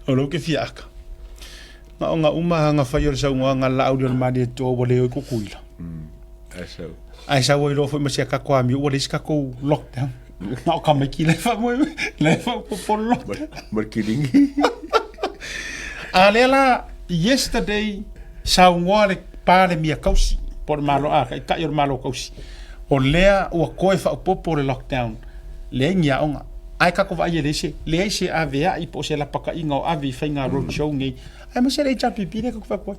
O lo ke fiaka. Nga uma nga fa yo sa nga la audio ma de to wole ko kuila. Ai sa wo lo fo ma sia ka kwa mi wole ska ko lockdown. Nga ka me ki le fa po lock. Marketing. Alela yesterday sa ngore pare mi kausi por malo ka yo malo kausi. O lea o koe fa popo le lockdown. Le nya onga. Ai ka ko va ye le se avea I po se la paka inga o avi fainga road show ngi. Ai mo se le chapi pile ko fa ko.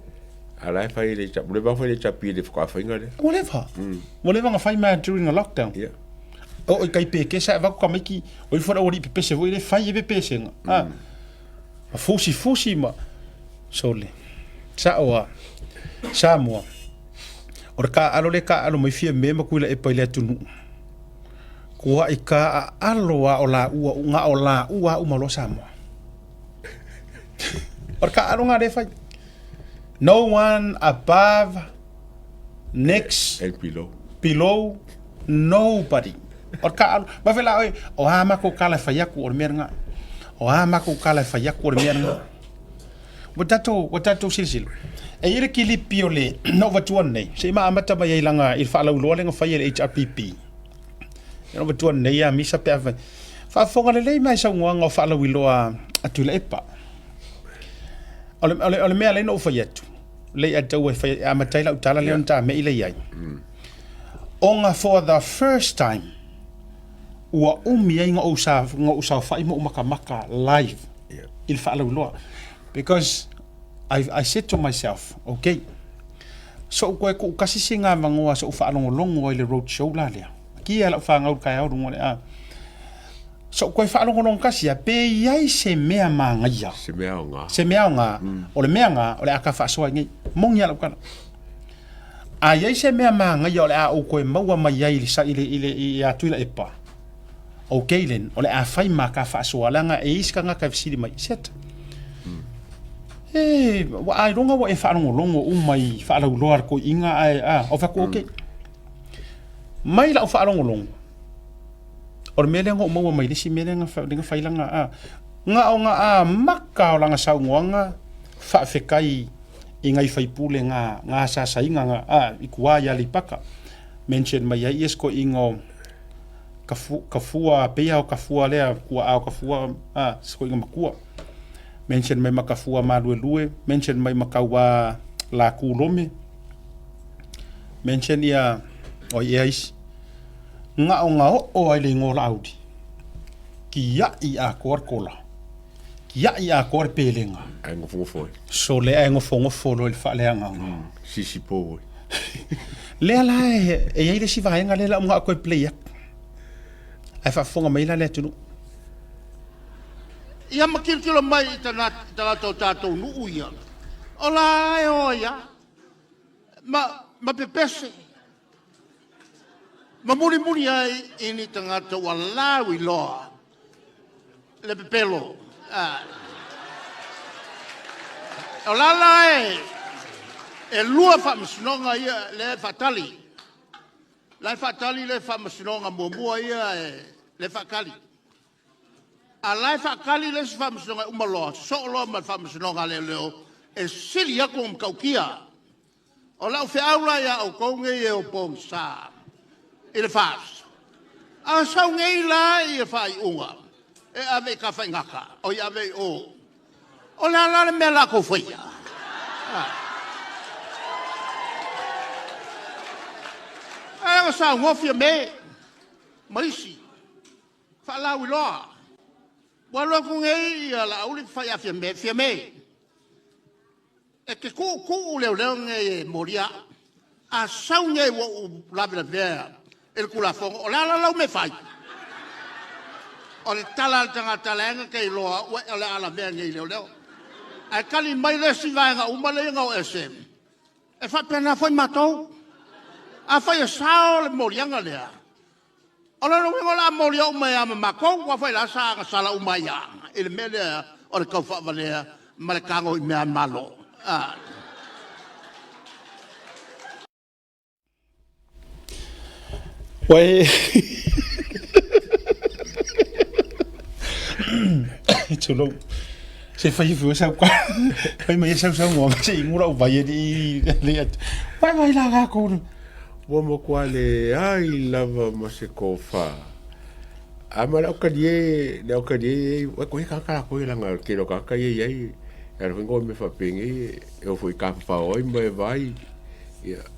Ala fa ile chapi, le ba fa ile chapi le fa fainga le. O le fa. O le va fa ma during a lockdown. Yeah. O kai pe ke sa va ko meki o fora o ri pe se vo ile fa ye pe se nga. Ah. Fusi ma. Sole. Sa o sa mo. Ora ka alo mai fia me ma kuila e paile tunu. Kua ika alo o la ua nga o la ua umalo samo. Ora ka alo nga fai. No one above, next, and below, nobody. Ora ka alo ba fela o ha ma ko kala fai aku o merga. O ha ma ko kala fai aku o merga. Watato silsil. E ire ki lipi o le no vatuan nei. Se ma amata ba ye langa I fa la ulo le nga fai le HRPP. No vatuan nei a misa pe fa fonga le mai sa nga fa la ulo a tu le epa. Ole me ale no fai atu. Le atu e fai amata la utala le onta me ile yai. Onga for the first time. Ua nga usa fai mo maka live. Il fa la ulo. Because I said to myself, okay, so ko kasi singa mangoa so fa longo ile road show la le. Ki ala fa ngau kai au ngole a. So ko fa longo kasi pe yai se mea manga ya. Se mea nga. Ole mea nga ole aka fa so ngi mong ya la kana. A yai se mea manga ya ole a o ko maua mai yai sa ile ya tuila epa. Okay len ole a fai maka fa so langa e iska nga ka fsidi mai set. Ai ronga wa e whaanongo longo umai whaanongo loar ko inga ai o whako oke. Mai la o whaanongo longo. Or melenga o maua mai lisi melenga whailanga Nga o nga maka o langa saungoanga whaafekai I ngai whaipule nga sasainga nga ikua ya lipaka. Mention mai ai esko ingo kafua pea o kafua lea kua au kafua sko inga makua. Mention mai makafua malue mention mai makawa la kulome mention ia o iais nga o ai le ngola audi ki ya I a kor kola ki ya I a kor pelenga ai ngo fongo so le ai ngo fongo lo fa le nga sisi po le ala e ai le si va nga le la nga ko play ai fa fonga mai la le tunu Ia makilkilo mai tana tatou nuu ia. Ola e o ia. Ma pepese. Ma muri ai ini tangata walawi loa. Le pepelo. Ola e lua fa msinonga ia le fatali. Le fatali le fa msinonga mua ia le fakali. Alai whakali le si whamasonga umaloa, so'oloa ma whamasonga leo, e siri ako kaukia. O lau whiaura ia au konge e o pong sa. I le whaas. A sau ngei la I e whai unga. E ave ka whai ngaka, o I ave o. O la la mea la ko whaia. E o sa ngofia me, maisi. Whalau iloa. Wala ko ngai la uli fai afia me. E ke ku leo ngai moria. A sau ngai wo la vera. El kula fongo o la me fai. O le tala tanga talenga ke loa o ala me ngai leo. A kali mai le si vai nga uma le nga o SM. E fa pena foi matou. A fai sao le moria nga lea. Ola no ngola moria o mai ama mako wa foi la sa sala o mai ya ele mele o le kaufa vale malakango I mea malo Wai chulo Se fai fu sa kwa. Fai mai sa mo se ingura o vai di le. Vai la ga ko. Wa mo kwa le ai lava ma se ko fa. Amara o kadie, le o kadie, wa ko ka ko langa ke lo ka ye. Era ngo me fa pingi, eu fui ka fa oi me vai.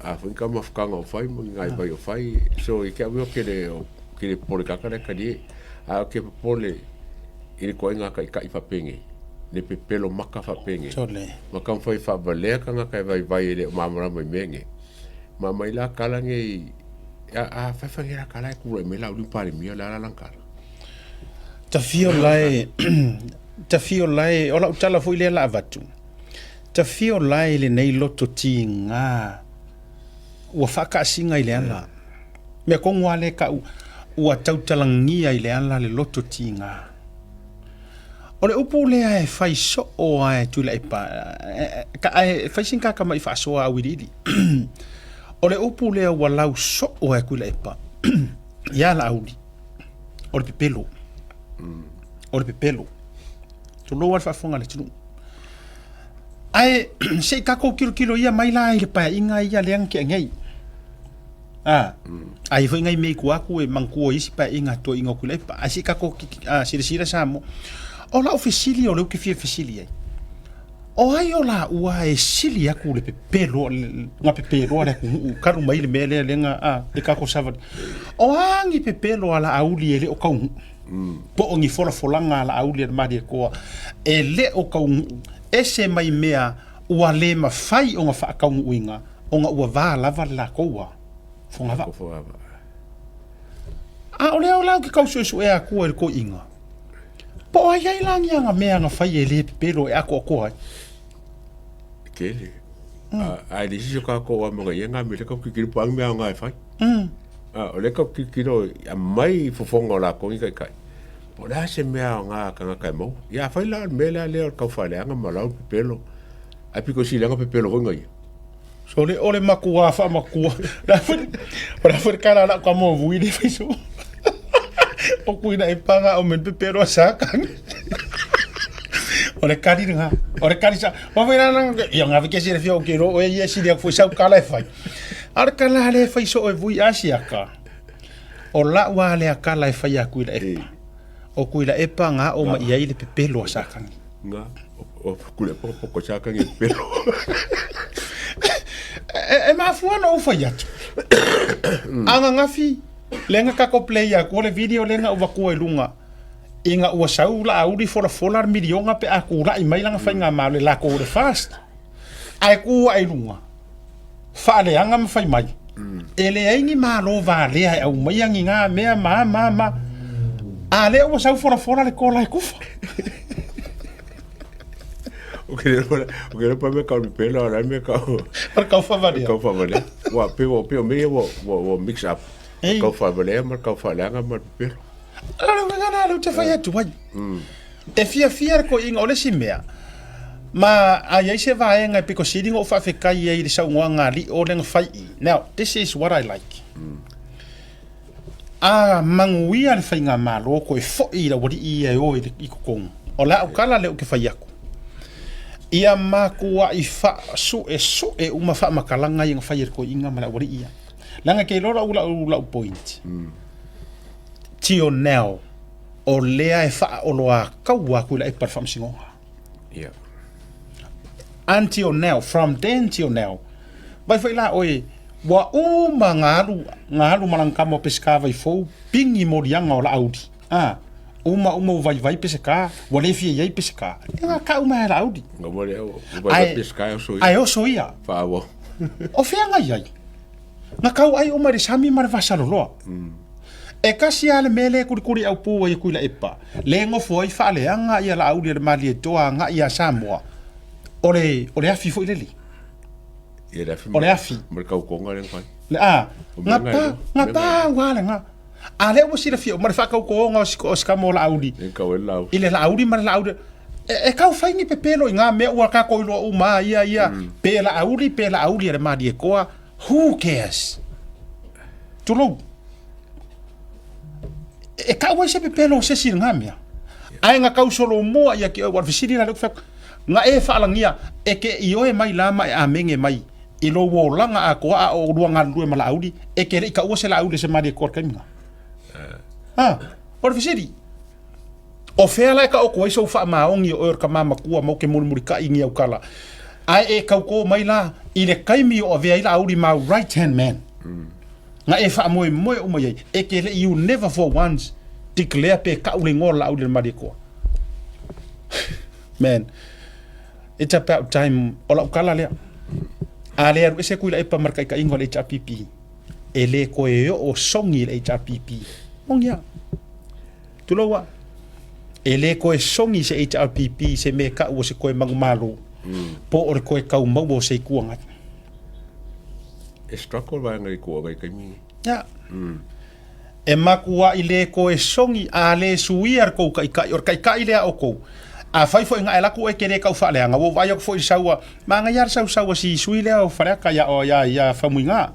A fui ka ma fka ngo fai mo ngai vai o fai. So I ke o ke le por ka ka kadie. A ke pole il ko nga ka fa pingi. Le pepelo maka fa pingi. Sole. Maka foi fa bale ka nga ka vai le mamara me menge. Mama ila kala nge a fa ngira kala ku me la u pare mi la lankala. Ta fio lai ola utala foi le la vatu. Ta fio lai le nei loto tinga. Ua whaka singa I le ala. Mea kongwa le ka ua tautalangia I le ala le loto tinga. O le upu le ae fai so o ae tula ipa. Ka ae fai singa ka mai whaasoa a wiridi. O le upu le ua lau so o ae kula ipa. Ia la auli. O le pepelo. O le pepelo. Tolo al whaafonga le tunu. Ai se kako kilo ia mai la I le pa inga ia le anke ngai. Ai foi ngai me ku aku e mangku isi pa inga to inga ku le pa. Ai se kako sira samo. O la ofisili o le ke fie ofisili ai. O ai o la ua e sili aku le pepelo nga pepelo le ku karu mai le mele le nga le kako sava. O angi pepelo ala auli ele o kau. Po o ngi folanga ala auli le mari ko e le o kau ese mai mea ua le mawhai o ngā whaakaungu uinga o ngā ua vā lava la koua fonga va o leo lau ki kausu e a kua ko inga po ai ai langi anga mea ngā whai e le pepelo e ako koa kele ai disi so ka ko wa mga yenga me le ka kikiri pang mea ngā whai o le ka kikiro mai fofonga la ko i kai po la se mea ngā kanga kai mau ia whai la mele leo ka whale anga malau pepelo ai piko si langa pepelo ko ngai so le ole makua fa makua para fer kala la ka mo vui de fiso o kuina e panga o men pepelo saka ole kari nga ole kari sa o vera nang ia nga vike si refio ke ro o ia si dia foi sa kala e fai ar kala le fai so e vui asiaka o la wa le kala e fai akuila e o kuila e panga o ma ia ile pepelo saka nga o kule po saka nge pelo e ma fuana o fai atu anga ngafi lenga kako play ko le video lenga o ko e lunga inga ua saula auri fola milionga pe aku ra I mai langa fai nga male la ko le fast ai ku ai lunga fa le anga ma fai mai ele ai ni malo va le ai au mai ngi nga me ma ale ua sau fola le ko la kufa o que pa me ka pelo ara me ka per ka fa varia wa pe me wo mix up ka fa varia mar ka fa langa mar pelo Ala te fai atu wai. E fia ko inga ole si mea. Ma ai se vai nga piko siding o fa fekai ai sa ngwa ngali o lenga fai. Now, this is what I like. Mangui al fai nga malo ko e fo I la wadi I o I kokong. O la o kala le o ke fai aku. Ia makua I fa su e uma fa makalanga I nga fai ko inga mala wadi ia. Langa ke lora ula point. Tio neo o lea e faa o loa kaua kula e par famsingonga. Yeah. Until now, from then till now. Vai foi la oe, wa uma ngaru malangkamo pesca vai fou, pingi morianga o la audi. Uma vai pesca, wa le fia yai pesca. Nga ka uma la audi. Nga mori au, vai pesca o soia. Ai o soia. Fa wo. O fia nga yai. Nga kau ai uma de sami mar vasaloloa. E kasi ale mele kuri au pua I kuila epa. Le ngofo I fa le anga ia la auli le mali e toa nga ia Samoa. Ole afi fo ileli. Ia le afi. Ole afi. Mereka ukonga le ngai. Le ngapa wale nga. Ale o si le fi o mar fa ka ukonga o skamo la auli. Le ka wel lau. Ile la auli mar la auli. E kau fai ni pepelo nga me ua ka ko ilo uma ia. Pe la auli le mali e koa. Who cares? Tulo. E ka wai se pepelo se sir ngamia. ai nga kau solo mo ia ki wa visiri na lek nga e fa langia e ke io e mai lama e amenge mai i lo wo langa a ko a o ruanga lu mala audi e ke i ka o se la audi se mari ko kenga por visiri o fela ka o ko iso fa maongi o ka mama kua mo ke mulmuri ka ingi au kala ai e kau ko mai la i le kaimi o ve ila audi ma right hand man nga e fa mo o mo e ke you never for once declare pe ka ule ngola audi mari ko man it's about time ola kala le ale er se kuila e pa marka ka ingol HRPP ele ko e o songi le HRPP mongia tulowa ele ko e songi se HRPP se me ka o se ko e mangmalo po o ko e ka mo bo se kuanga e struggle va ngai ko ga kai mi ya e makua ile ko e songi ale suiar ko kai or kai ile o ko a fai foi nga ela ko e kere ka fa le nga wo vai ko foi sawa ma nga yar sawa si suile o fa ka ya o ya fa muinga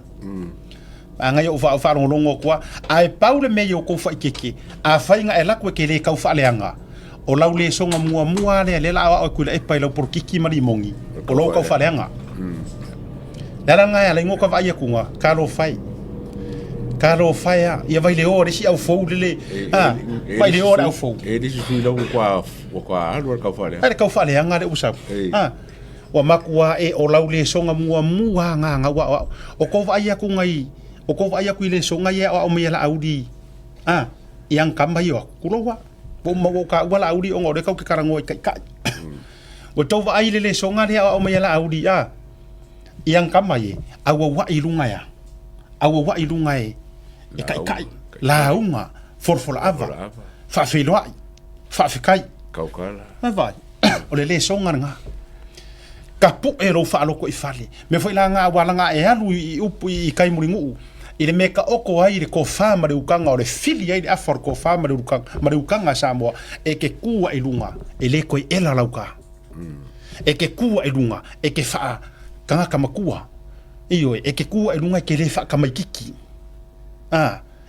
nga yo fa longo kwa ai paule me yo ko fa keke a fai nga ela ko kere ka fa le nga o laule songa mua le la o ku le pa lo por kiki mari mongi o lo ka fa le nga dala nga ya le ngo ka vai ku nga ka lo fai ia vai le ore si au fou le vai le ore au fou e disi sui lo kwa alu ka fa le ai ka fa le nga le usa wa makua e o laule songa mua nga wa o ko vai ku ngai o ko vai ku le songa ia o me la audi yang kamba yo kulo wa bo mo ka wala audi o ngore ka karango kai o to vai le songa ia o me la audi yang kamba ye awa wa ilunga ya awa wa ilunga e kai la uma for ava fa filoi fa fikai kaukala vai o le songa nga kapu e ro fa lo ko ifali me foi la nga wala nga e alu i upu i kai muringu i le meka oko ai le ko fa ma le ukanga o le fili ai le afor ko fa ma le ukanga Samoa e ke kua i lunga e le ko e la lauka e ke kua i lunga e ke fa kanga kamakua iyo e ke kua i lunga ke le fa kamaikiki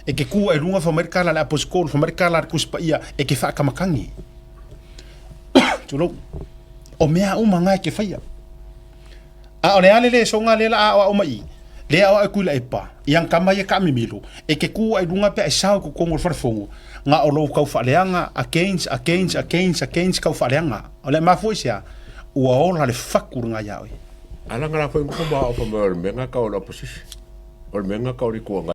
e ke kua e lunga fa merkala la aposkol fa merkala kuspa ia e ke fa kamakangi tulo o mea uma nga ke faia o le ale le songa le la o mai le a ku la epa yang kama ye ka mimilo e ke kua e lunga pe sa ko ngol farfongo nga o lo ka fa leanga against ka fa leanga o le mafoisia o ola le fakur nga ya ala nga fa ko ba o fa mer menga ka o la position o menga ka o